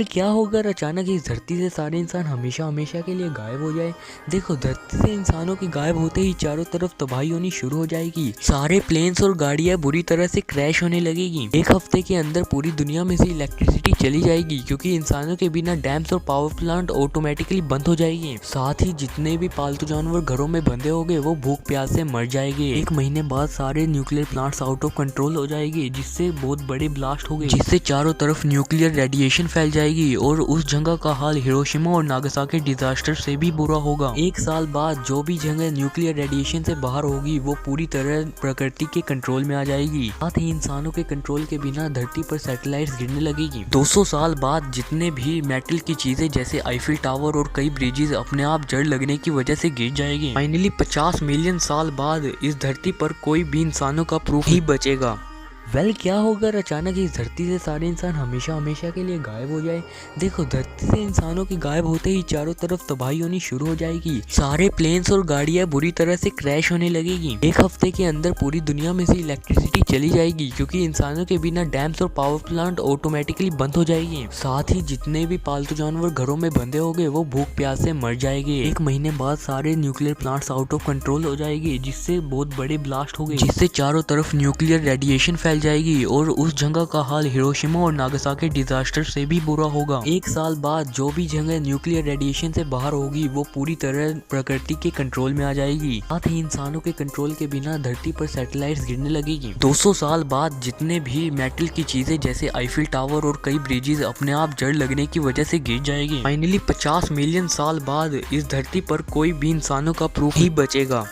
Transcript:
क्या होगा अगर अचानक इस धरती से सारे इंसान हमेशा हमेशा के लिए गायब हो जाए। देखो, धरती से इंसानों के गायब होते ही चारों तरफ तबाही होनी शुरू हो जाएगी। सारे प्लेन्स और गाड़ियां बुरी तरह से क्रैश होने लगेगी। एक हफ्ते के अंदर पूरी दुनिया में से इलेक्ट्रिसिटी चली जाएगी, क्योंकि इंसानों के बिना डैम्स और पावर प्लांट ऑटोमेटिकली बंद हो जाएगी। साथ ही जितने भी पालतू जानवर घरों में बंधे होंगे वो भूख प्यास से मर जाएंगे। एक महीने बाद सारे nuclear plants out of control हो जाएगी, जिससे बहुत बड़े ब्लास्ट हो गए, जिससे चारों तरफ न्यूक्लियर रेडिएशन फैल जाएगी और उस जगह का हाल हिरोशिमा और नागासाकी डिजास्टर से भी बुरा होगा। एक साल बाद जो भी जगह न्यूक्लियर रेडिएशन से बाहर होगी वो पूरी तरह प्रकृति के कंट्रोल में आ जाएगी। साथ ही इंसानों के कंट्रोल के बिना धरती पर सैटेलाइट्स गिरने लगेगी। 200 साल बाद जितने भी मेटल की चीजें जैसे आईफिल टावर और कई ब्रिजेस अपने आप जड़ लगने की वजह से गिर जाएगी। फाइनली 50 मिलियन साल बाद इस धरती पर कोई भी इंसानों का प्रूफ ही बचेगा। क्या होगा अगर अचानक इस धरती से सारे इंसान हमेशा हमेशा के लिए गायब हो जाए। देखो, धरती से इंसानों के गायब होते ही चारों तरफ तबाही होनी शुरू हो जाएगी। सारे प्लेन्स और गाड़ियां बुरी तरह से क्रैश होने लगेगी। एक हफ्ते के अंदर पूरी दुनिया में से इलेक्ट्रिसिटी चली जाएगी, क्योंकि इंसानों के बिना डैम्स और पावर प्लांट ऑटोमेटिकली बंद हो जाएगी। साथ ही जितने भी पालतू जानवर घरों में बंधे होंगे वो भूख प्यास से मर जाएंगे। एक महीने बाद सारे nuclear plants out of control हो जाएगी, जिससे बहुत बड़े ब्लास्ट हो गए, जिससे चारों तरफ न्यूक्लियर रेडिएशन फैल जाएगी और उस जगह का हाल हिरोशिमा और नागासाकी डिजास्टर से भी बुरा होगा। एक साल बाद जो भी जगह न्यूक्लियर रेडिएशन से बाहर होगी वो पूरी तरह प्रकृति के कंट्रोल में आ जाएगी। साथ ही इंसानों के कंट्रोल के बिना धरती पर सैटेलाइट्स गिरने लगेगी। 200 साल बाद जितने भी मेटल की चीजें जैसे आईफिल टावर और कई ब्रिजेस अपने आप जड़ लगने की वजह से गिर जाएगी। फाइनली 50 मिलियन साल बाद इस धरती पर कोई भी इंसानों का प्रूफ ही बचेगा।